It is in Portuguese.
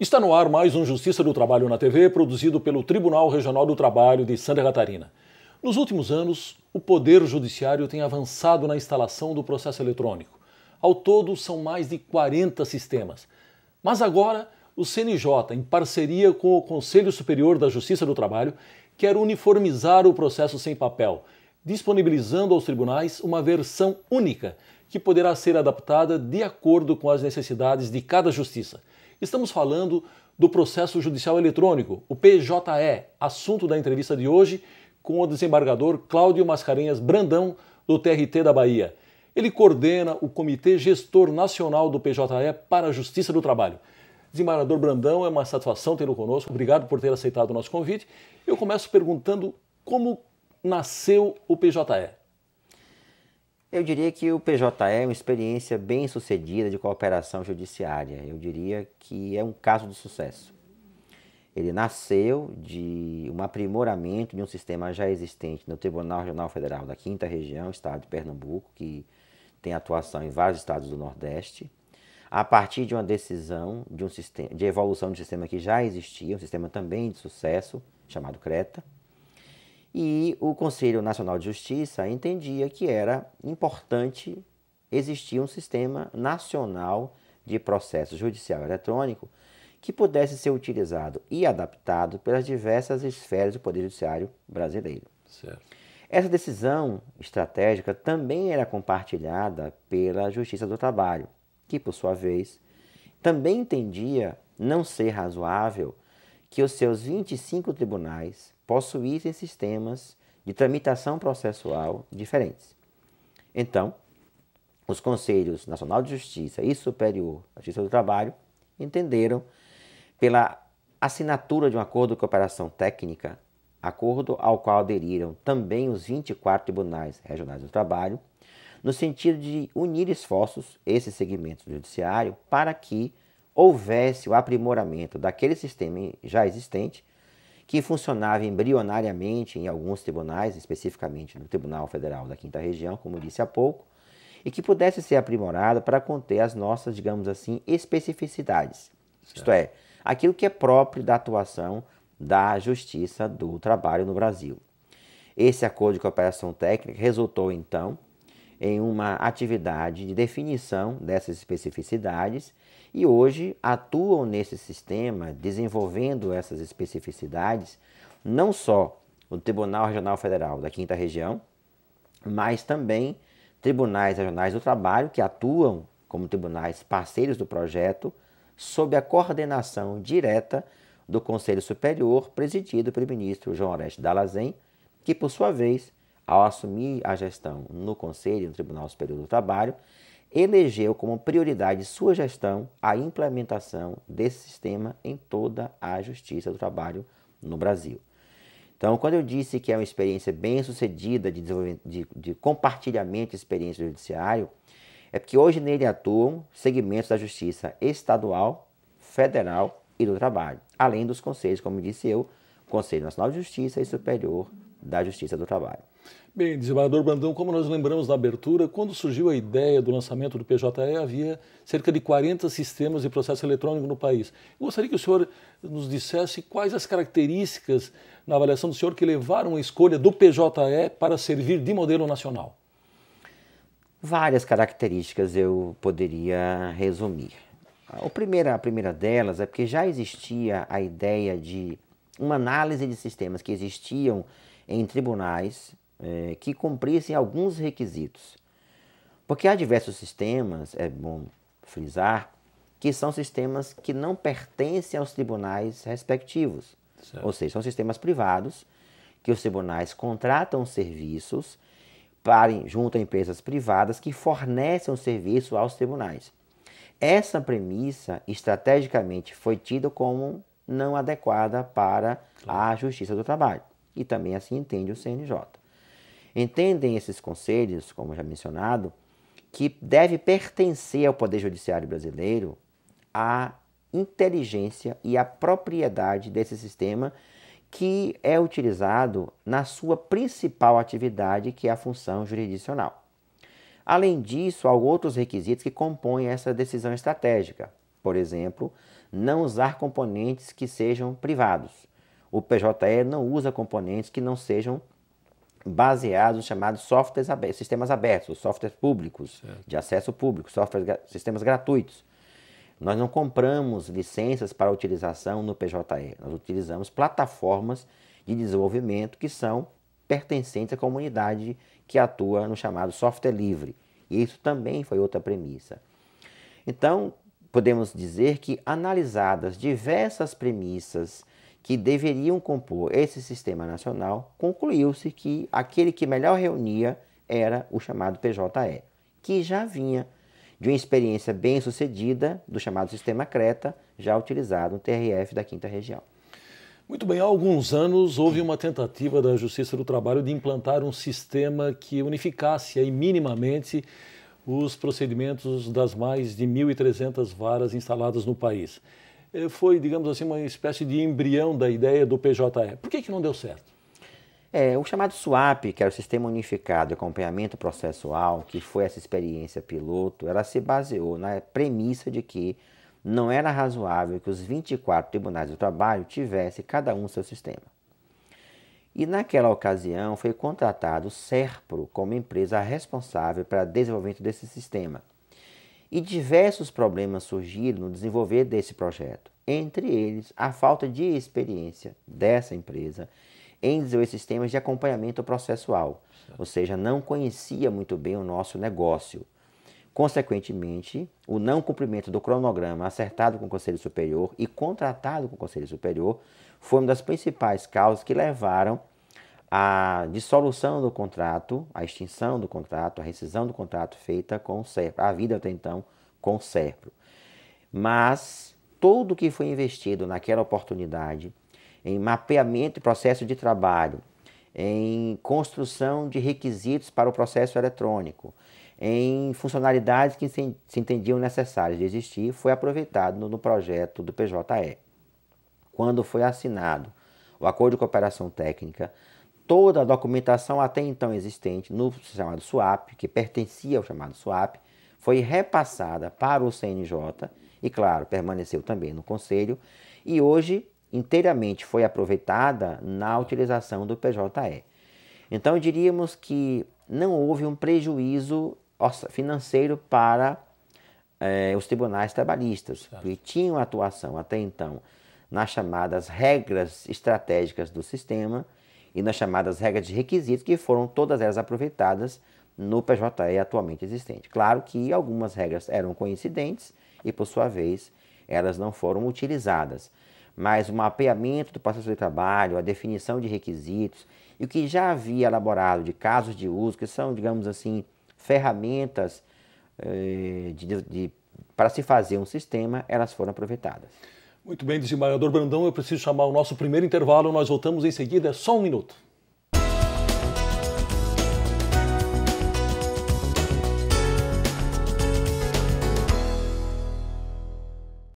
Está no ar mais um Justiça do Trabalho na TV, produzido pelo Tribunal Regional do Trabalho de Santa Catarina. Nos últimos anos, o Poder Judiciário tem avançado na instalação do processo eletrônico. Ao todo, são mais de 40 sistemas. Mas agora, o CNJ, em parceria com o Conselho Superior da Justiça do Trabalho, quer uniformizar o processo sem papel, disponibilizando aos tribunais uma versão única, que poderá ser adaptada de acordo com as necessidades de cada justiça. Estamos falando do processo judicial eletrônico, o PJE, assunto da entrevista de hoje com o desembargador Cláudio Mascarenhas Brandão, do TRT da Bahia. Ele coordena o Comitê Gestor Nacional do PJE para a Justiça do Trabalho. Desembargador Brandão, é uma satisfação tê-lo conosco. Obrigado por ter aceitado o nosso convite. Eu começo perguntando como nasceu o PJE. Eu diria que o PJE é uma experiência bem sucedida de cooperação judiciária. Eu diria que é um caso de sucesso. Ele nasceu de um aprimoramento de um sistema já existente no Tribunal Regional Federal da 5ª Região, Estado de Pernambuco, que tem atuação em vários estados do Nordeste, a partir de uma decisão de evolução de um sistema que já existia, um sistema também de sucesso, chamado CRETA. E o Conselho Nacional de Justiça entendia que era importante existir um sistema nacional de processo judicial eletrônico que pudesse ser utilizado e adaptado pelas diversas esferas do Poder Judiciário brasileiro. Certo. Essa decisão estratégica também era compartilhada pela Justiça do Trabalho, que, por sua vez, também entendia não ser razoável que os seus 25 tribunais possuíssem sistemas de tramitação processual diferentes. Então, os Conselhos Nacional de Justiça e Superior da Justiça do Trabalho entenderam, pela assinatura de um acordo de cooperação técnica, acordo ao qual aderiram também os 24 tribunais regionais do trabalho, no sentido de unir esforços, esses segmentos do judiciário, para que houvesse o aprimoramento daquele sistema já existente, que funcionava embrionariamente em alguns tribunais, especificamente no Tribunal Federal da 5ª Região, como disse há pouco, e que pudesse ser aprimorado para conter as nossas, digamos assim, especificidades. Certo. Isto é, aquilo que é próprio da atuação da Justiça do Trabalho no Brasil. Esse acordo de cooperação técnica resultou, então, em uma atividade de definição dessas especificidades e hoje atuam nesse sistema, desenvolvendo essas especificidades, não só o Tribunal Regional Federal da 5ª Região, mas também tribunais regionais do trabalho que atuam como tribunais parceiros do projeto, sob a coordenação direta do Conselho Superior, presidido pelo ministro João Oreste Dallazen, que, por sua vez, ao assumir a gestão no Conselho do Tribunal Superior do Trabalho, elegeu como prioridade de sua gestão a implementação desse sistema em toda a Justiça do Trabalho no Brasil. Então, quando eu disse que é uma experiência bem sucedida de compartilhamento de experiência do Judiciário, é porque hoje nele atuam segmentos da Justiça Estadual, Federal e do Trabalho, além dos conselhos, como disse eu, Conselho Nacional de Justiça e Superior da Justiça do Trabalho. Bem, desembargador Brandão, como nós lembramos na abertura, quando surgiu a ideia do lançamento do PJE, havia cerca de 40 sistemas de processo eletrônico no país. Eu gostaria que o senhor nos dissesse quais as características, na avaliação do senhor, que levaram a escolha do PJE para servir de modelo nacional. Várias características eu poderia resumir. A primeira delas é porque já existia a ideia de uma análise de sistemas que existiam em tribunais que cumprissem alguns requisitos. Porque há diversos sistemas, é bom frisar, que são sistemas que não pertencem aos tribunais respectivos. Certo. Ou seja, são sistemas privados que os tribunais contratam serviços junto a empresas privadas que fornecem o serviço aos tribunais. Essa premissa, estrategicamente, foi tida como não adequada para a Justiça do Trabalho. E também assim entende o CNJ. Entendem esses conselhos, como já mencionado, que deve pertencer ao Poder Judiciário brasileiro a inteligência e a propriedade desse sistema que é utilizado na sua principal atividade, que é a função jurisdicional. Além disso, há outros requisitos que compõem essa decisão estratégica. Por exemplo, não usar componentes que sejam privados. O PJE não usa componentes que não sejam baseados nos chamados softwares abertos, sistemas abertos, softwares públicos, de acesso público, sistemas gratuitos. Nós não compramos licenças para utilização no PJE, nós utilizamos plataformas de desenvolvimento que são pertencentes à comunidade que atua no chamado software livre. E isso também foi outra premissa. Então, podemos dizer que, analisadas diversas premissas que deveriam compor esse sistema nacional, concluiu-se que aquele que melhor reunia era o chamado PJE, que já vinha de uma experiência bem-sucedida do chamado Sistema Creta, já utilizado no TRF da 5ª Região. Muito bem, há alguns anos houve uma tentativa da Justiça do Trabalho de implantar um sistema que unificasse aí minimamente os procedimentos das mais de 1.300 varas instaladas no país. Foi, digamos assim, uma espécie de embrião da ideia do PJE. Por que não deu certo? O chamado SUAP, que era o Sistema Unificado de Acompanhamento Processual, que foi essa experiência piloto, ela se baseou na premissa de que não era razoável que os 24 tribunais do trabalho tivessem cada um seu sistema. E naquela ocasião foi contratado o SERPRO como empresa responsável para o desenvolvimento desse sistema. E diversos problemas surgiram no desenvolver desse projeto, entre eles a falta de experiência dessa empresa em desenvolver sistemas de acompanhamento processual, ou seja, não conhecia muito bem o nosso negócio. Consequentemente, o não cumprimento do cronograma acertado com o Conselho Superior e contratado com o Conselho Superior foi uma das principais causas que levaram à dissolução do contrato, à extinção do contrato, à rescisão do contrato feita com o SERPRO, a vida até então com o SERPRO. Mas tudo o que foi investido naquela oportunidade, em mapeamento e processo de trabalho, em construção de requisitos para o processo eletrônico, em funcionalidades que se entendiam necessárias de existir, foi aproveitado no projeto do PJE. Quando foi assinado o Acordo de Cooperação Técnica, toda a documentação até então existente no chamado SUAP, que pertencia ao chamado SUAP, foi repassada para o CNJ e, claro, permaneceu também no Conselho e hoje inteiramente foi aproveitada na utilização do PJE. Então, diríamos que não houve um prejuízo financeiro para os tribunais trabalhistas, que tinham atuação até então nas chamadas regras estratégicas do sistema e nas chamadas regras de requisitos, que foram todas elas aproveitadas no PJE atualmente existente. Claro que algumas regras eram coincidentes e, por sua vez, elas não foram utilizadas. Mas o mapeamento do processo de trabalho, a definição de requisitos e o que já havia elaborado de casos de uso, que são, digamos assim, ferramentas para se fazer um sistema, elas foram aproveitadas. Muito bem, desembargador Brandão, eu preciso chamar o nosso primeiro intervalo, nós voltamos em seguida, é só um minuto.